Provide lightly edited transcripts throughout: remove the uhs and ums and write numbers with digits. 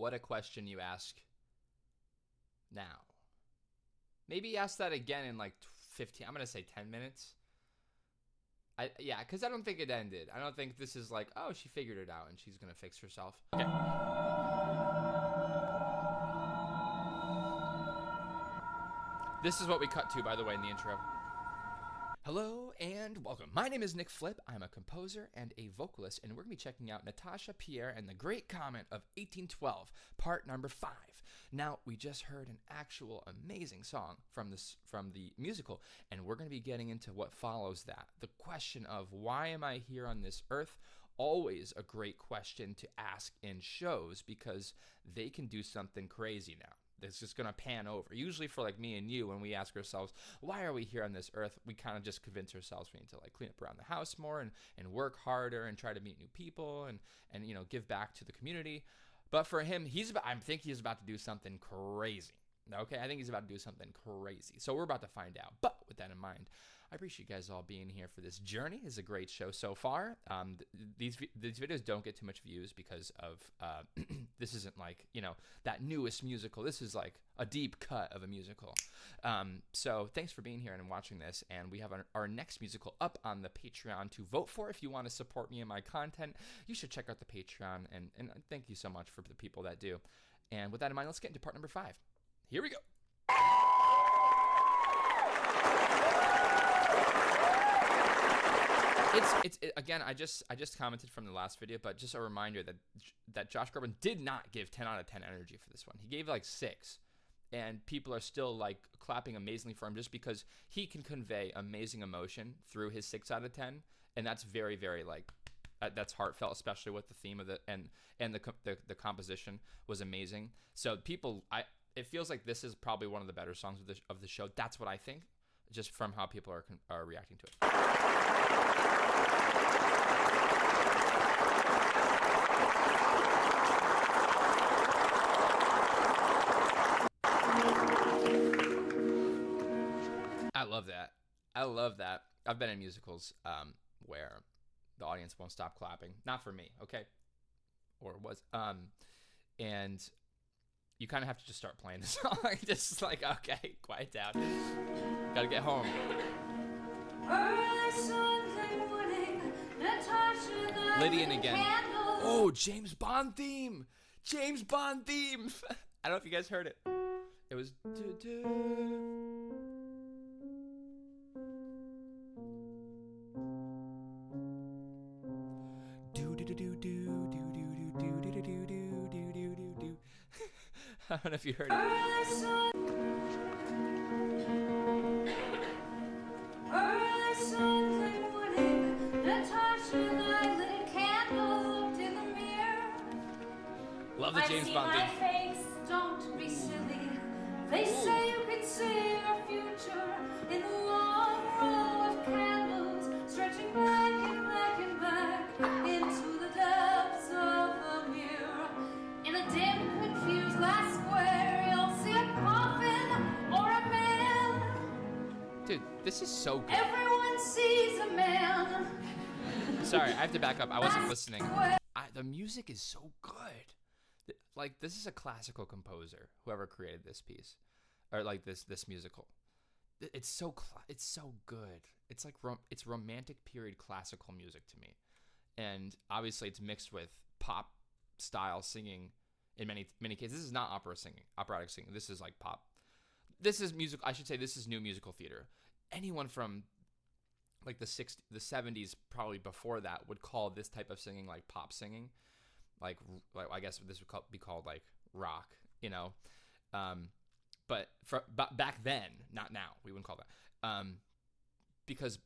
what a question you ask now. Maybe ask that again in like 15, I'm going to say 10 minutes. Yeah, because I don't think it ended. I don't think this is like, oh, she figured it out and she's going to fix herself. Okay. This is what we cut to, by the way, in the intro. Hello and welcome. My name is Nick Flip. I'm a composer and a vocalist, and we're going to be checking out Natasha, Pierre, and the Great Comet of 1812, part number 5. Now, we just heard an actual amazing song from the musical, and we're going to be getting into what follows that. The question of why am I here on this earth? Always a great question to ask in shows because they can do something crazy now. It's just going to pan over. Usually for like me and you, when we ask ourselves, why are we here on this earth? We kind of just convince ourselves we need to like clean up around the house more and work harder and try to meet new people and you know, give back to the community. But for him, I think he's about to do something crazy. Okay, I think he's about to do something crazy. So we're about to find out. But with that in mind, I appreciate you guys all being here for this journey. It's a great show so far. These videos don't get too much views because of this isn't like, you know, that newest musical. This is like a deep cut of a musical. So thanks for being here and watching this. And we have our next musical up on the Patreon to vote for. If you want to support me and my content, you should check out the Patreon. And thank you so much for the people that do. And with that in mind, let's get into part number 5. Here we go. Again, I just commented from the last video, but just a reminder that Josh Groban did not give 10 out of 10 energy for this one. He gave like 6, and people are still like clapping amazingly for him just because he can convey amazing emotion through his 6 out of 10, and that's very, very like that's heartfelt, especially with the theme of the composition was amazing. So it feels like this is probably one of the better songs of the show. That's what I think, just from how people are reacting to it. I love that. I've been in musicals where the audience won't stop clapping. Not for me, okay? Or was. And you kind of have to just start playing the song. Just like, okay, quiet down. Gotta get home. Lydian again. Oh, James Bond theme. James Bond theme. I don't know if you guys heard it. It was. I don't know if you heard it. Love the James Bond theme. Face, don't be silly. They say you can see your future in a long row of candles stretching back and back and back into the depths of the mirror. In a dim, confused glass square, you'll see a coffin or a man. Dude, this is so good. Everyone sees a man. Sorry, I have to back up. I wasn't listening. The music is so good. Like, this is a classical composer, whoever created this piece, or like this musical. It's so good. It's like it's romantic period classical music to me, and obviously it's mixed with pop style singing in many cases. This is not operatic singing. This is like pop. This is music. I should say this is new musical theater. Anyone from like the 70s, probably before that, would call this type of singing like pop singing. Like I guess this would be called like rock, you know, but back then, not now, we wouldn't call that, because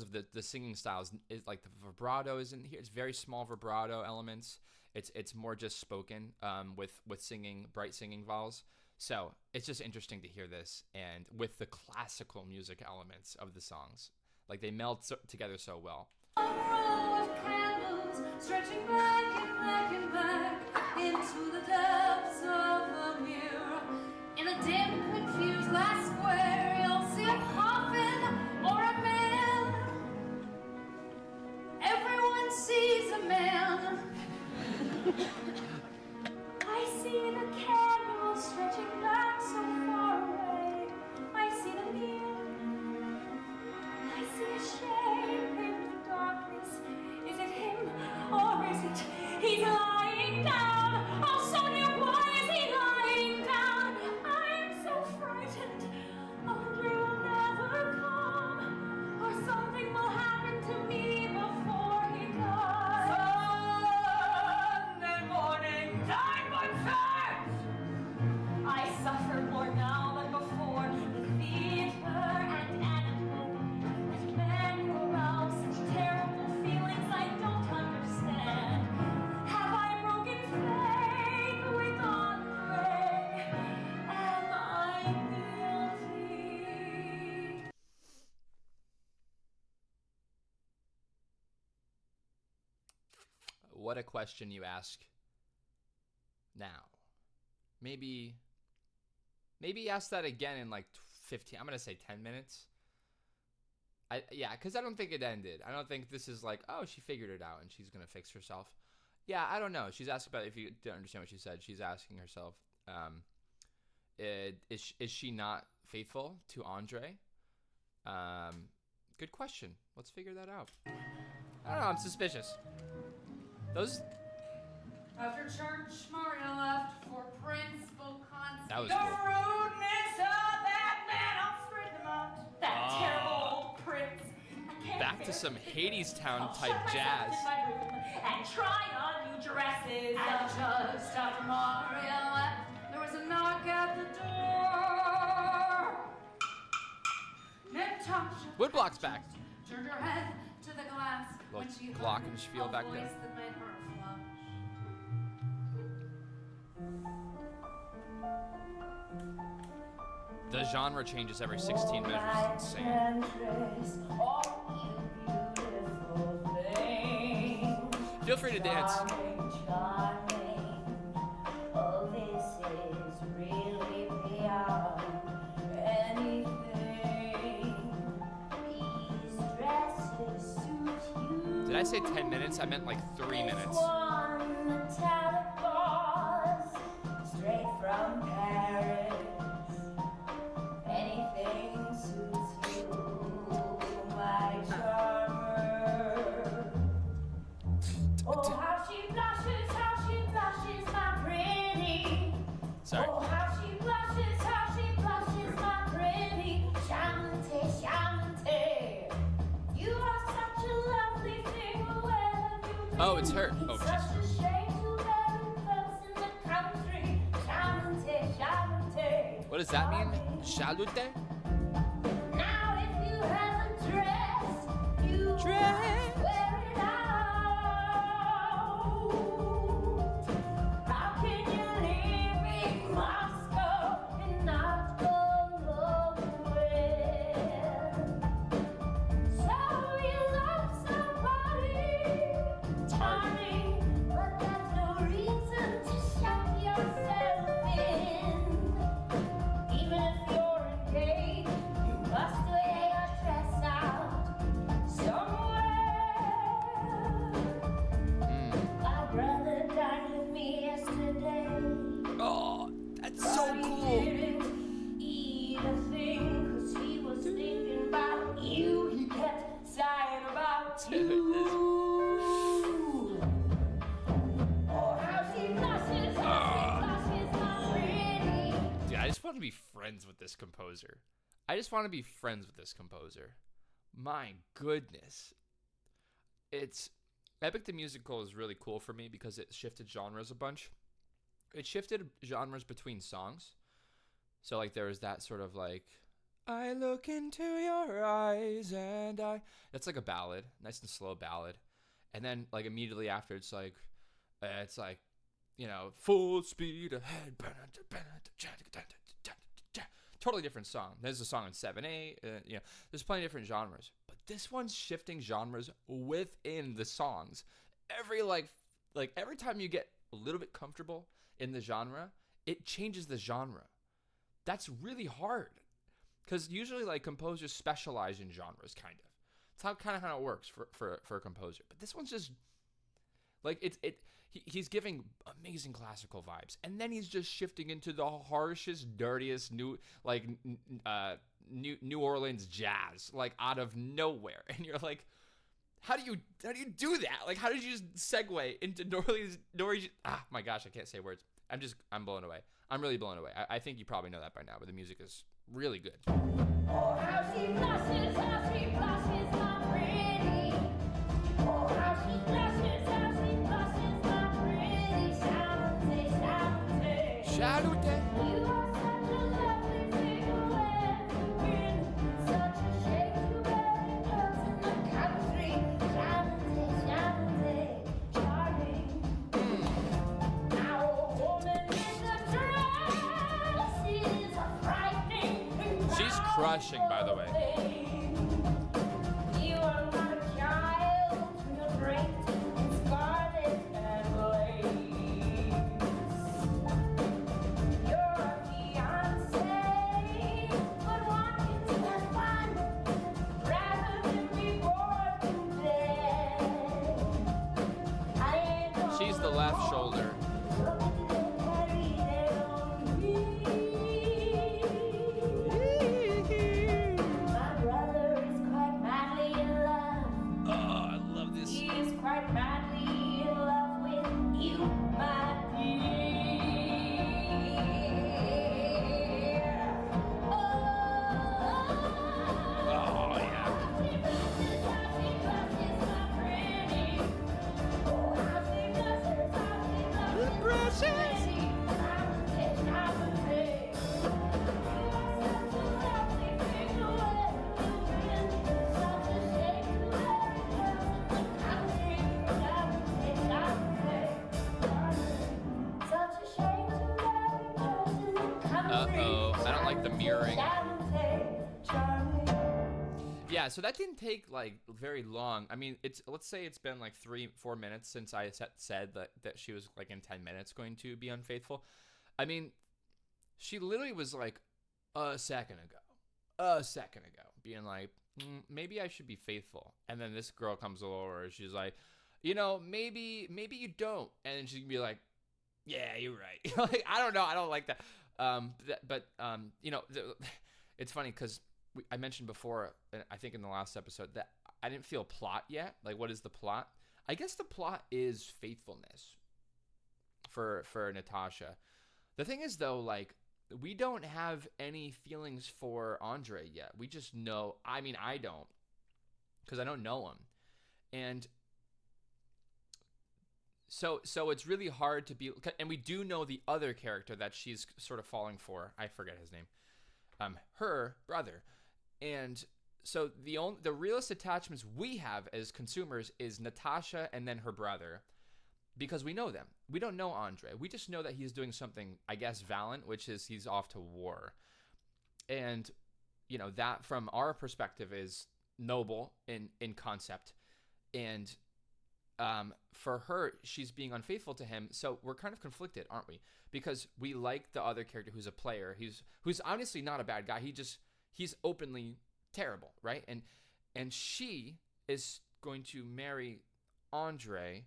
of the singing styles. Is like the vibrato isn't here. It's very small vibrato elements. It's more just spoken, with singing, bright singing vowels. So it's just interesting to hear this, and with the classical music elements of the songs, like they meld together so well. A row of candles stretching back and back and back into the depths of the mirror. In a dim, confused glass square, you'll see a coffin or a man. Everyone sees a man. I see what a question you ask now. Maybe ask that again in like 15. I'm gonna say 10 minutes. Because I don't think it ended. I don't think this is like, oh, she figured it out and she's gonna fix herself. Yeah, I don't know. She's asking about, if you didn't understand what she said, she's asking herself, is she not faithful to Andre? Good question. Let's figure that out. I don't know. I'm suspicious. Those. After church, Mario left for principal concept. That was the cool. rudeness of that man outspread them out. That terrible old prince. I can't Back to bear some to think Hadestown I'll type shut myself jazz. in my room and try on new dresses. And just after Mario left, there was a knock at the door. Natasha Woodblock's back. turned her head to the glass when Little she heard glockenspiel a back voice there. that made her flush. The genre changes every 16 measures. It's insane. Feel free to dance. Did I say 10 minutes? I meant like 3 minutes. Straight from Paris. Anything suits you, my charmer. Oh, how she blushes, my pretty. Sorry. Oh, how she blushes, my pretty. Charmante, charmante. You are such a lovely thing, wherever you be. Oh, it's her. Oh, It's jeez. such a shame to have folks in the country. Charmante, charmante. What does that mean? Chalute? Now if you have a dress, you Dress. wear it out. How can you live in Moscow and not go nowhere? So you love somebody, darling, but that's no reason to shut yourself in. Even if you're engaged, you must wear your dress out somewhere. My brother dined with me yesterday. Oh, that's so But cool. he didn't eat a thing 'cause he was thinking about you. He kept sighing about you. Oh, how she blushes, my pretty. Dude, I just want to be friends with this composer. My goodness. It's Epic the Musical is really cool for me because it shifted genres a bunch. It shifted genres between songs. So like there was that sort of like, I look into your eyes and I. That's like a ballad, nice and slow ballad. And then like immediately after it's like, full speed ahead. Totally different song. There's a song in 7/8. There's plenty of different genres. But this one's shifting genres within the songs. Every time you get a little bit comfortable in the genre, it changes the genre. That's really hard. Because usually like composers specialize in genres, kind of. It's how it works for a composer. But this one's just like he's giving amazing classical vibes, and then he's just shifting into the harshest, dirtiest New Orleans jazz, like out of nowhere. And you're like, how do you do that? Like, how did you just segue into New Orleans? Ah, my gosh, I can't say words. I'm blown away. I'm really blown away. I think you probably know that by now, but the music is really good. Oh, how she blushes, my pretty. Oh, how she blushes, my pretty. Charmante, charmante. Chalute. You are such a lovely thing, where you been. Such a shame to wear clothes in the country. Charmante, charmante, charming. Now a woman in a dress is a frightening. She's crushing, by the way. You are not a child, you're great in scarlet left shoulder. My brother is quite madly in love. Oh, I love this. He is quite madly in love with you, my dear. Oh, yeah. Uh-oh, I don't like the mirroring. Yeah, so that didn't take like very long. I mean, let's say it's been like 3-4 minutes since I said that she was like in 10 minutes going to be unfaithful. I mean, she literally was like a second ago, being like, maybe I should be faithful. And then this girl comes over and she's like, maybe you don't. And she can be like, yeah, you're right. Like, I don't know. I don't like that. It's funny because I mentioned before, I think in the last episode, that I didn't feel plot yet. Like, what is the plot? I guess the plot is faithfulness for Natasha. The thing is, though, like, we don't have any feelings for Andre yet. We just know. I mean, I don't, because I don't know him, and so it's really hard to be. And we do know the other character that she's sort of falling for. I forget his name. Her brother. And so the realest attachments we have as consumers is Natasha and then her brother, because we know them. We don't know Andre. We just know that he's doing something, I guess, valiant, which is he's off to war. And, that from our perspective is noble in concept. And for her, she's being unfaithful to him. So we're kind of conflicted, aren't we? Because we like the other character who's a player, who's honestly not a bad guy. He's openly terrible, right? And she is going to marry Andre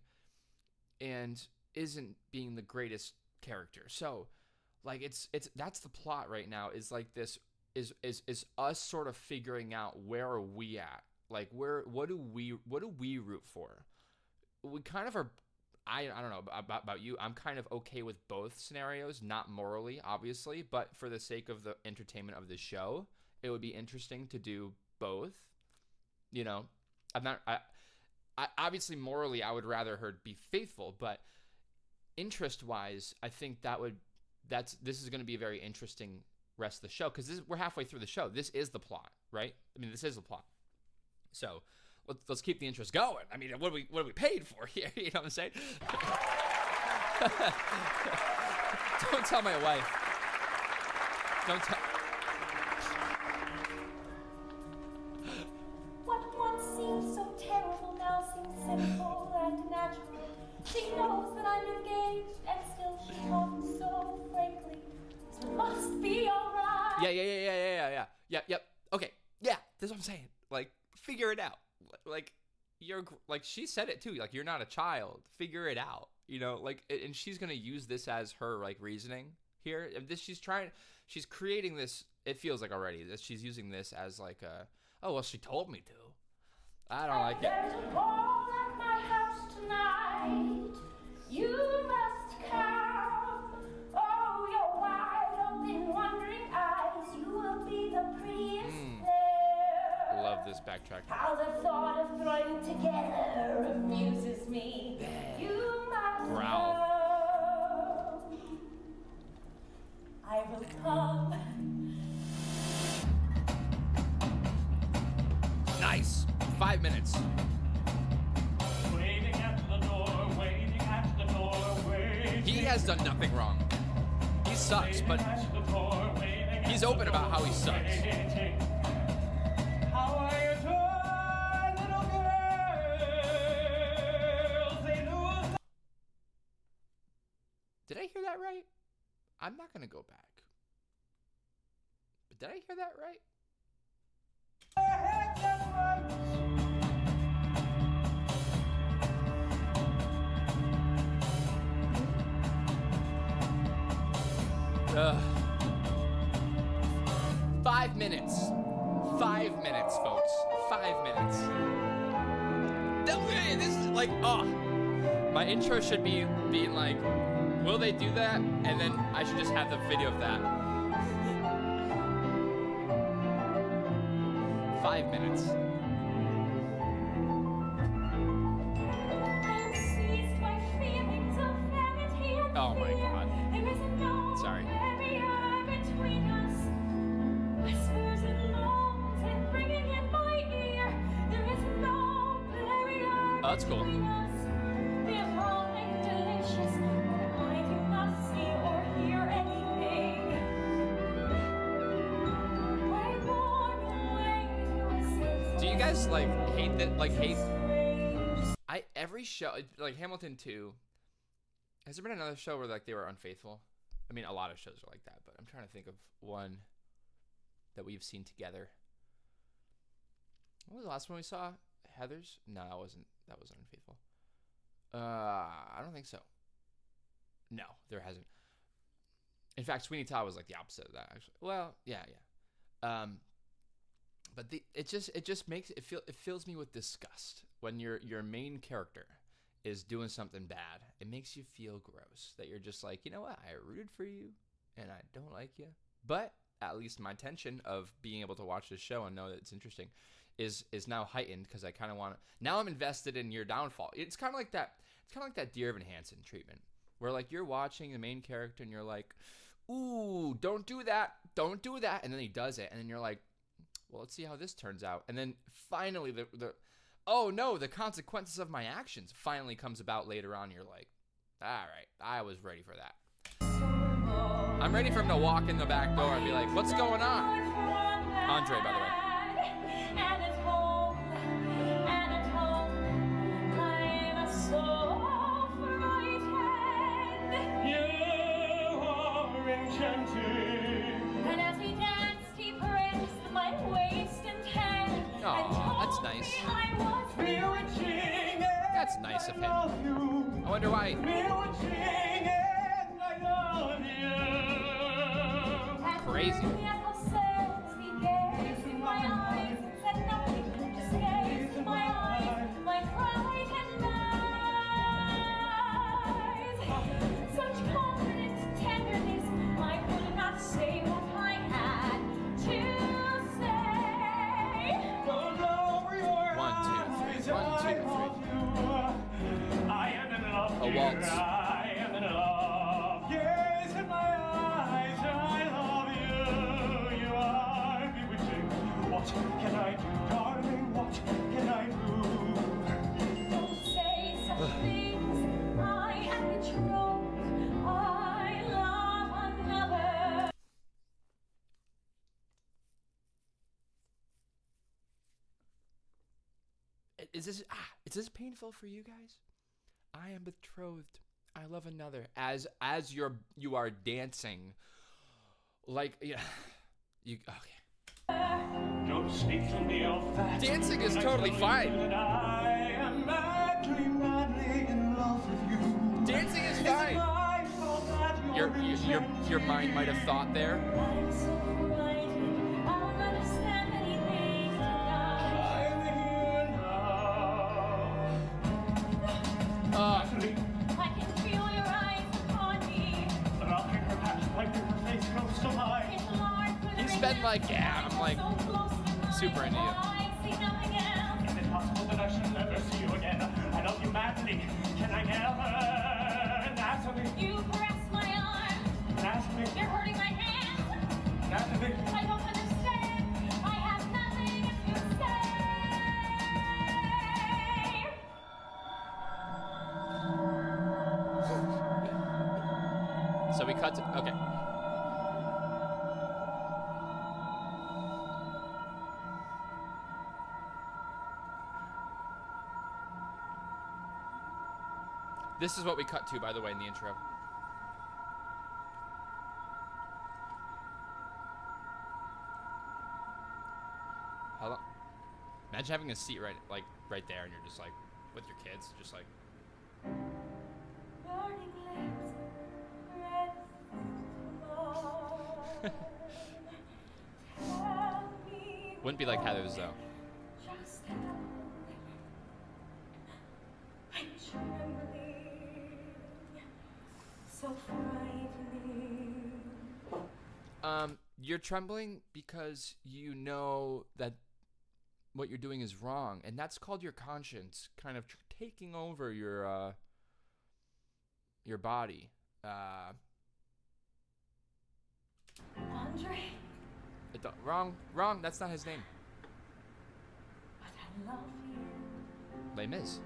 and isn't being the greatest character. So like it's that's the plot right now, is like this is us sort of figuring out where are we at? Like what do we root for? We kind of are. I don't know about you. I'm kind of okay with both scenarios, not morally, obviously, but for the sake of the entertainment of the show, it would be interesting to do both. I'm not. I obviously morally, I would rather her be faithful, but interest-wise, I think this is going to be a very interesting rest of the show, because we're halfway through the show. This is the plot, right? I mean, this is the plot. So let's keep the interest going. I mean, what are we paid for here? You know what I'm saying? Don't tell my wife. Don't tell. What once seemed so terrible now seems simple and natural. She knows that I'm engaged, and still she talks so frankly. It must be alright. Yep. Okay. Yeah, that's what I'm saying. Like, figure it out. Like, she said it too. Like, you're not a child. Figure it out. And she's gonna use this as her like reasoning here. She's creating this. It feels like already that she's using this as like she told me to. I don't like it. There's a ball at my house tonight. You must come. Oh, your wide open, wondering eyes. You will be the prettiest there. Love this backtrack. How the thought of throwing together amuses me. You must Growl. come. I will come. Nice. 5 minutes. Waiting at the door, waiting at the door, waiting. He has done nothing wrong. He sucks, but he's open about how he sucks. How are you doing, little girls? They lose. Did I hear that right? I'm not gonna go back. But did I hear that right? 5 minutes. 5 minutes, folks. 5 minutes. This is like, oh. My intro should be being like, will they do that? And then I should just have the video of that. 5 minutes. Oh my god. Sorry. Oh, that's cool. Do you guys like hate that? Like hate? Every show like Hamilton 2. Has there been another show where like they were unfaithful? I mean, a lot of shows are like that, but I'm trying to think of one that we've seen together. What was the last one we saw? Heather's? No, that wasn't unfaithful. I don't think so. No, there hasn't. In fact, Sweeney Todd was like the opposite of that, actually. Well, yeah. But it just makes it fills me with disgust when your main character is doing something bad. It makes you feel gross that you're just like, you know what? I rooted for you and I don't like you. But at least my tension of being able to watch this show and know that it's interesting is now heightened because I kind of want to. Now I'm invested in your downfall. It's kind of like that. It's kind of like that Dear Evan Hansen treatment where like you're watching the main character and you're like, ooh, don't do that. Don't do that. And then he does it. And then you're like, well, let's see how this turns out. And then finally oh no, the consequences of my actions finally comes about later on. You're like, all right, I was ready for that. I'm ready for him to walk in the back door and be like, what's going on? Andre, by the way. And as we danced, he pressed my waist and hand. Aw, that's nice. That's nice of him. I wonder why. Crazy. A waltz. I am in love. Yes, in my eyes, I love you. You are bewitching. What can I do, darling? What can I do? Don't say such things. I am betrothed. I love another. Is this painful for you guys? I am betrothed. I love another. As you are dancing, like you okay. Don't speak to me of that. Dancing is totally fine. And I am madly, madly in love with you. Dancing is fine. Your mind might have thought there. I'm so frightened. I don't understand anything tonight. I can feel your eyes upon me. Rocking her back, wiping her face close to mine. It's hard for He's been like, yeah, I'm like so close to mine. super into you. I see nothing else. Is it possible that I should never see you again? I love you madly. Can I never? Natalie, You press my arm. Natalie, You're hurting my hand. Natalie. I don't understand. I have nothing to say. So we cut to, okay. This is what we cut to, by the way, in the intro. Hello? Imagine having a seat right there, and you're just like, with your kids, just like. Burning lips, red Wouldn't be like Heather's though. Just I'm trembling, so frightening. You're trembling because you know that what you're doing is wrong, and that's called your conscience kind of taking over your body. Andre, Wrong. That's not his name. but I love you. Les Mis.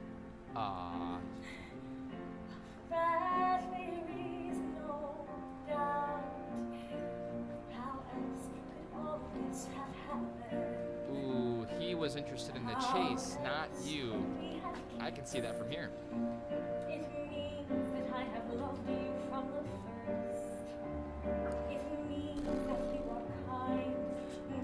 That there is no doubt. How else could all this have happened? Ooh, he was interested in the chase, not you. I can see that from here. It means that I have loved you from the first. It means that you are kind,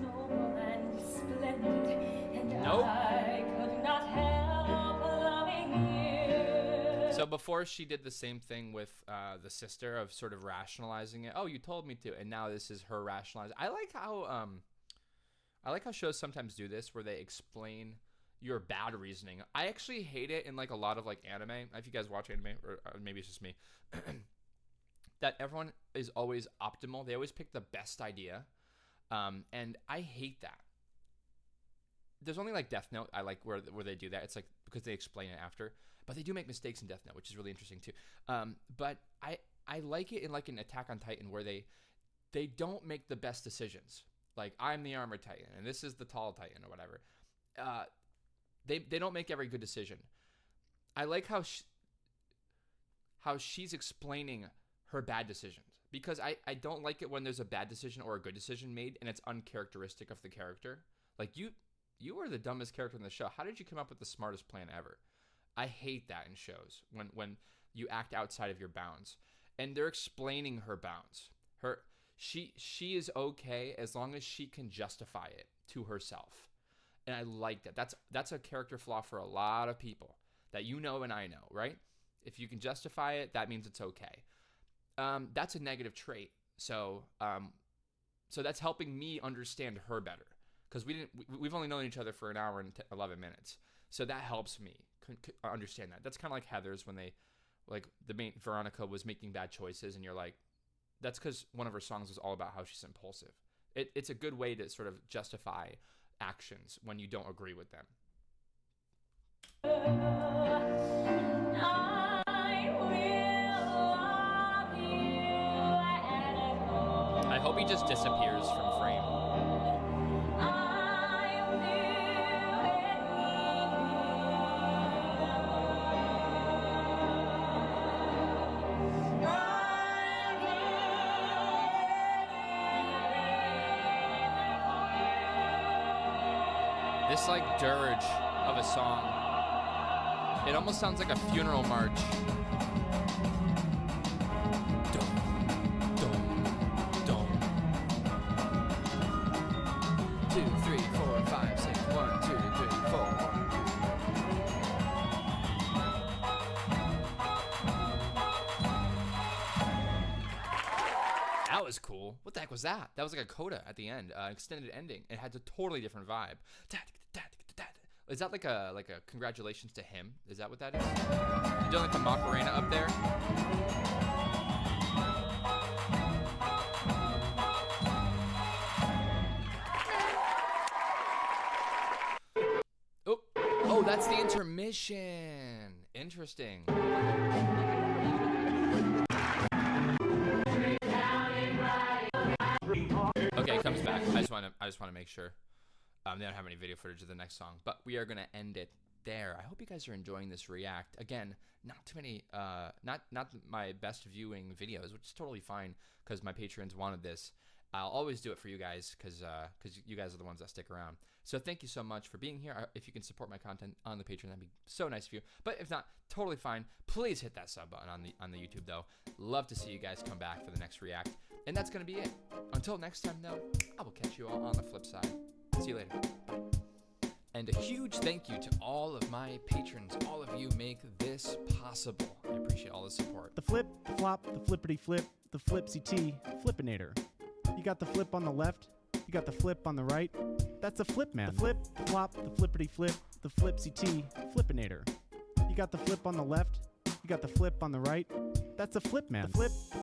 noble, and splendid, and Nope. I could not help loving you. So before she did the same thing with the sister of sort of rationalizing it. Oh, you told me to, and now this is her rationalizing. I like how shows sometimes do this, where they explain your bad reasoning. I actually hate it in like a lot of like anime. If you guys watch anime, or maybe it's just me, that everyone is always optimal. They always pick the best idea, and I hate that. There's only like Death Note I like where they do that. It's like because they explain it after, but they do make mistakes in Death Note, which is really interesting too. But I like it in like an Attack on Titan where they don't make the best decisions. Like I'm the armored Titan and this is the tall Titan or whatever. They don't make every good decision. I like how she's explaining her bad decisions, because I don't like it when there's a bad decision or a good decision made and it's uncharacteristic of the character. Like you were the dumbest character in the show. How did you come up with the smartest plan ever? I hate that in shows when you act outside of your bounds. And they're explaining her bounds. She is okay as long as she can justify it to herself. And I like that. That's a character flaw for a lot of people that you know and I know, right? If you can justify it, that means it's okay. That's a negative trait. So that's helping me understand her better, because we've only known each other for an hour and 11 minutes. So that helps me understand that. That's kind of like Heather's when they, like the main Veronica was making bad choices, and you're like, that's because one of her songs was all about how she's impulsive. It's a good way to sort of justify actions when you don't agree with them. I will love you at all. I hope he just disappears from frame. This like dirge of a song, it almost sounds like a funeral march. Dum, dum, dum. 2, 3, 4, 5, 6, 1, 2, 3, 4. That was cool. What the heck was that? That was like a coda at the end, extended ending. It had a totally different vibe. Is that like a congratulations to him? Is that what that is? You doing like the Macarena up there? Oh, that's the intermission. Interesting. Okay, it comes back. I just want to make sure. They don't have any video footage of the next song, but we are gonna end it there. I hope you guys are enjoying this react. Again, not too many, not my best viewing videos, which is totally fine because my patrons wanted this. I'll always do it for you guys because you guys are the ones that stick around. So thank you so much for being here. If you can support my content on the Patreon, that'd be so nice of you. But if not, totally fine. Please hit that sub button on the YouTube though. Love to see you guys come back for the next react. And that's gonna be it. Until next time though, I will catch you all on the flip side. See you later. And a huge thank you to all of my patrons. All of you make this possible. I appreciate all the support. The flip, the flop, the flippity flip, the flipsy T, flippinator. You got the flip on the left, you got the flip on the right. That's a flip man. The flip, the flop, the flippity flip, the flipsy T, flippinator. You got the flip on the left, you got the flip on the right. That's a flip man. The flip,